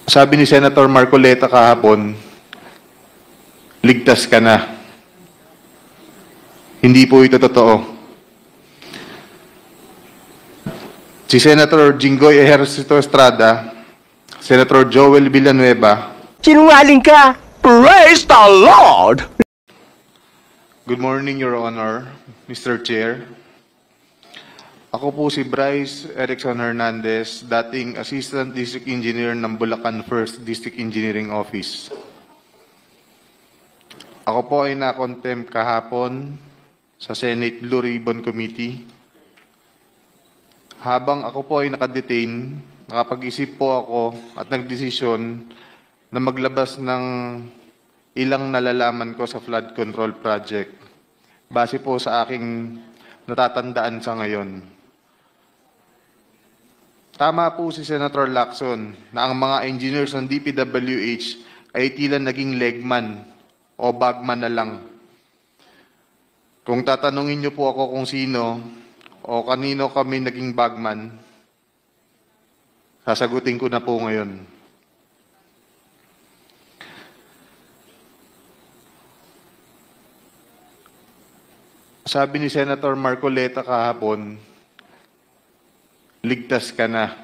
Sabi ni Senator Marcoleta kahapon, ligtas ka na. Hindi po ito totoo. Si Senator Jinggoy Ejercito Estrada, Senator Joel Villanueva. Sinungaling ka! Praise the Lord! Good morning, Your Honor, Mr. Chair. Ako po si Bryce Erickson Hernandez, dating Assistant District Engineer ng Bulacan 1st District Engineering Office. Ako po ay na-contempt kahapon sa Senate Blue Ribbon Committee. Habang ako po ay nakadetain, nakapag-isip po ako at nagdesisyon na maglabas ng ilang nalalaman ko sa flood control project base po sa aking natatandaan sa ngayon. Tama po si Senator Lacson na ang mga engineers ng DPWH ay tila naging legman o bagman na lang. Kung tatanungin niyo po ako kung sino o kanino kami naging bagman, sasagutin ko na po ngayon. Sabi ni Senator Marcoleta kahapon, ligtas ka na.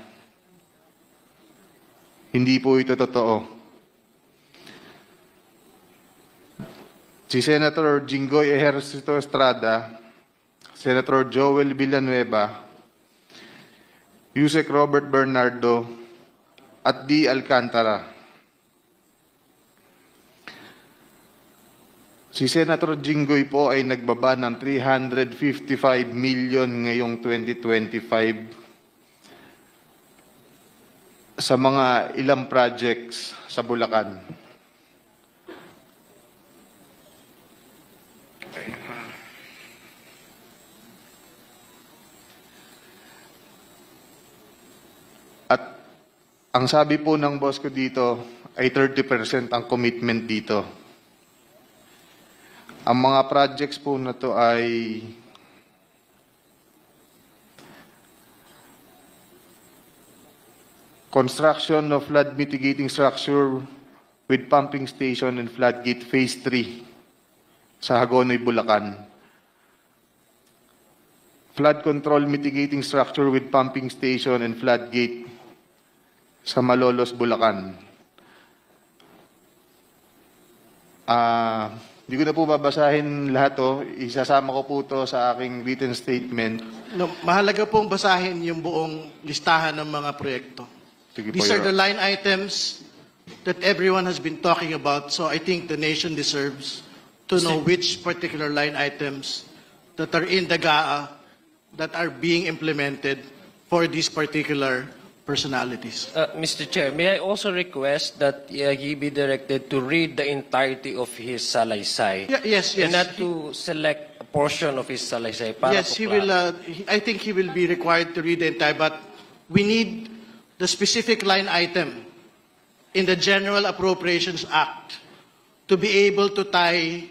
Hindi po ito totoo. Si Senator Jinggoy Ejercito Estrada, Senator Joel Villanueva, Yusek Robert Bernardo, at D. Alcantara. Si Senator Jinggoy po ay nagbaba ng 355 million ngayong 2025 sa mga ilang projects sa Bulacan. At ang sabi po ng boss ko dito ay 30% ang commitment dito. Ang mga projects po na to ay construction of flood mitigating structure with pumping station and floodgate phase 3 sa Hagonoy, Bulacan. Flood control mitigating structure with pumping station and floodgate sa Malolos, Bulacan. Hindi ko na po babasahin lahat to. Isasama ko po to sa aking written statement. No, mahalaga pong basahin yung buong listahan ng mga proyekto. These are the line items that everyone has been talking about, so I think the nation deserves to know which particular line items that are in the GAA that are being implemented for these particular personalities. Mr. Chair, may I also request that he be directed to read the entirety of his salaysay? Yes. And not to select a portion of his salaysay. Para Yes, he will. I think he will be required to read the entire, but we need the specific line item in the General Appropriations Act to be able to tie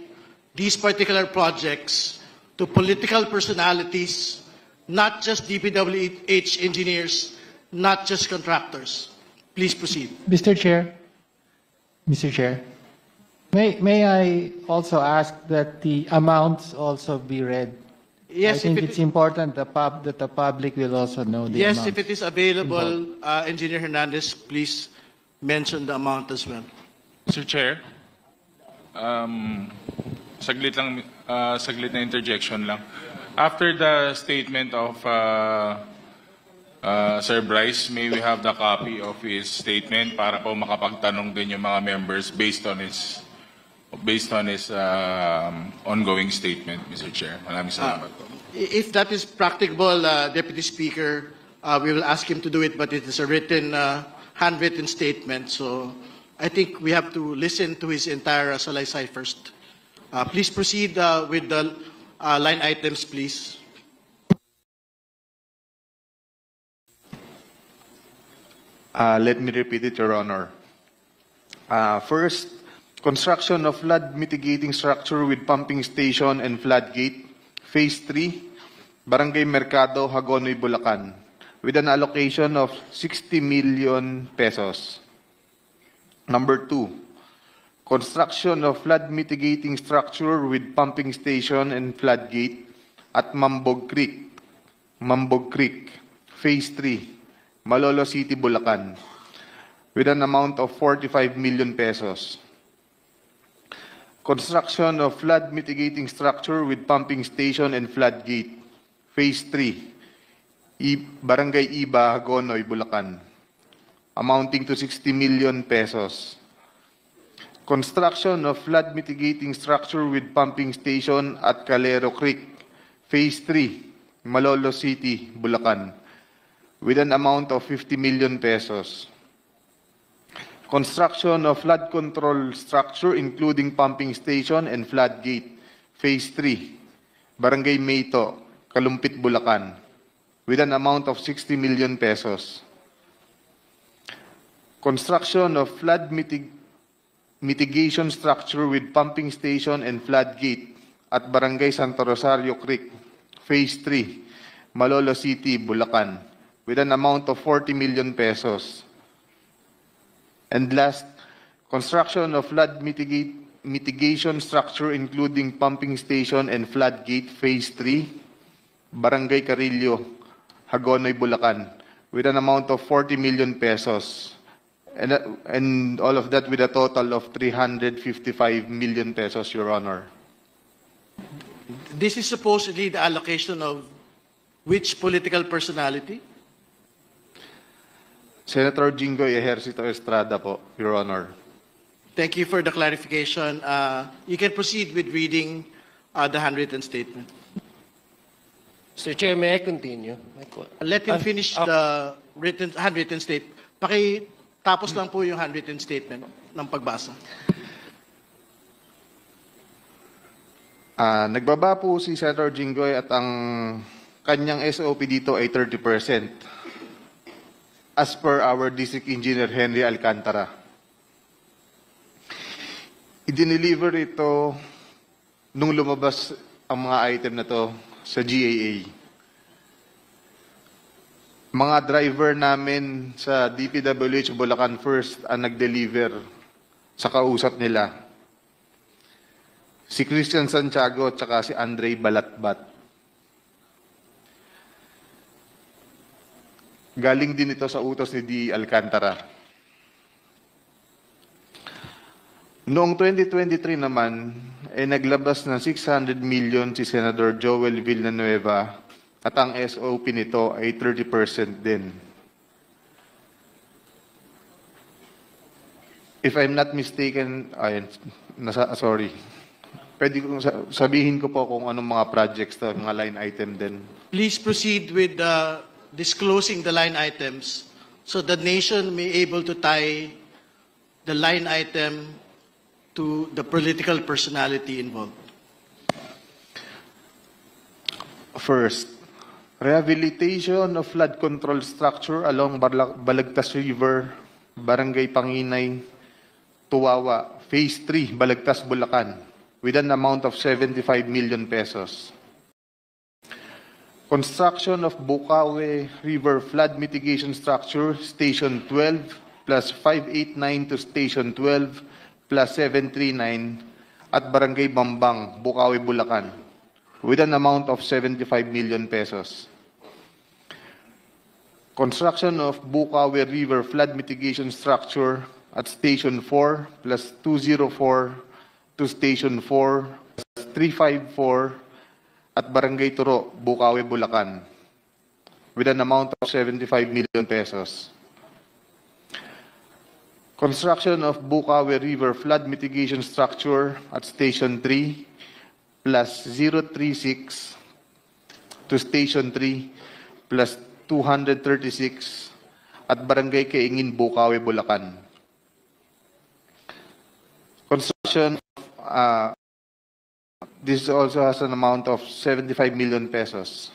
these particular projects to political personalities, not just DPWH engineers, not just contractors. Please proceed. Mr. Chair, may I also ask that the amounts also be read? Yes, I think it's important that the public will also know the yes, amounts. if it is available, Engineer Hernandez, please mention the amount as well. Mr. Chair, saglit na interjection lang. After the statement of Sir Bryce, may we have the copy of his statement para po makapagtanong din yung mga members based on his ongoing statement, Mr. Chair. Maraming salamat po. If that is practicable, Deputy Speaker, we will ask him to do it, but it is a written, handwritten statement, so I think we have to listen to his entire salaysay first. Please proceed with the line items, please. Let me repeat it, Your Honor. First, construction of flood mitigating structure with pumping station and floodgate, phase 3, Barangay Mercado, Hagonoy, Bulacan, with an allocation of 60 million pesos. Number 2, construction of flood mitigating structure with pumping station and floodgate at Mambog Creek, Phase 3, Malolo City, Bulacan, with an amount of 45 million pesos. Construction of flood mitigating structure with pumping station and floodgate, Phase 3, Barangay Iba, Hagonoy, Bulacan, amounting to 60 million pesos. Construction of flood mitigating structure with pumping station at Calero Creek, Phase 3, Malolo City, Bulacan, with an amount of 50 million pesos. Construction of flood control structure including pumping station and floodgate, Phase 3, Barangay Mayto, Kalumpit, Bulacan, with an amount of 60 million pesos. Construction of flood mitigation structure with pumping station and floodgate at Barangay Santo Rosario Creek, Phase 3, Malolo City, Bulacan, with an amount of 40 million pesos. And last, construction of flood mitigation structure including pumping station and floodgate, Phase 3, Barangay Carillo, Hagonoy, Bulacan, with an amount of 40 million pesos. And all of that with a total of 355 million pesos, Your Honor. This is supposedly the allocation of which political personality? Senator Jinggoy Ejercito Estrada po, Your Honor. Thank you for the clarification. You can proceed with reading the handwritten statement. Mr. Chair, may I continue? Let him finish the handwritten statement. Tapos lang po yung handwritten statement ng pagbasa. Nagbaba po si Senator Jinggoy at ang kanyang SOP dito ay 30%. As per our District Engineer Henry Alcantara. I-deliver ito nung lumabas ang mga item na to sa GAA. Mga driver namin sa DPWH Bulacan First ang nag-deliver sa kausap nila. Si Christian Santiago at saka si Andre Balatbat. Galing din ito sa utos ni D. Alcantara. Noong 2023 naman, naglabas ng 600 million si Senator Joel Villanueva at ang SOP nito ay 30% din. If I'm not mistaken, sorry. Pwede kong sabihin ko po kung anong mga projects to, mga line item din. Please proceed with disclosing the line items so the nation may able to tie the line item to the political personality involved. First, rehabilitation of flood control structure along Balagtas River, Barangay Panginay, Tuwawa, Phase 3, Balagtas, Bulacan, with an amount of 75 million pesos. Construction of Bukawe River Flood Mitigation Structure, Station 12, plus 589 to Station 12, plus 739, at Barangay Bambang, Bukawe, Bulacan, with an amount of 75 million pesos. Construction of Bukawe River Flood Mitigation Structure at Station 4, plus 204 to Station 4, plus 354, at Barangay Turo, Bukawe, Bulacan, with an amount of 75 million pesos. Construction of Bukawe River Flood Mitigation Structure at Station 3, plus 036 to Station 3, plus 236 at Barangay Kaingin, Bukawe, Bulacan. Construction of this also has an amount of 75 million pesos.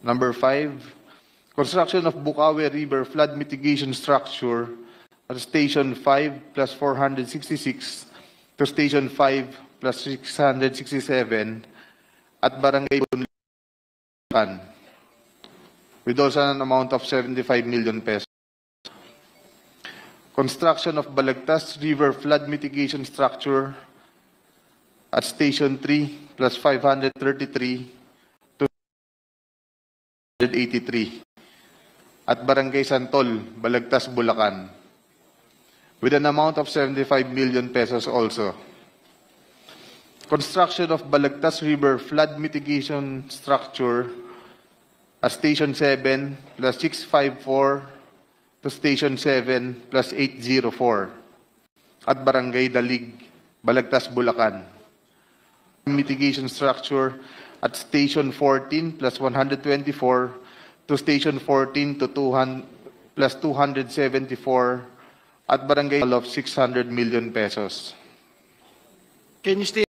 Number 5, construction of Bukawe River Flood Mitigation Structure at Station 5 plus 466 to Station 5 plus 667 at Barangay Bunlan, with also an amount of 75 million pesos. Construction of Balagtas River flood mitigation structure at Station 3 plus 533 to 183 at Barangay Santol, Balagtas, Bulacan with an amount of 75 million pesos also. Construction of Balagtas River flood mitigation structure at Station 7 plus 654 to Station 7 plus 804 at Barangay Dalig, Balagtas, Bulacan. Mitigation structure at Station 14 plus 124 to Station 14 to 200 plus 274 at Barangay of 600 million pesos. Can you state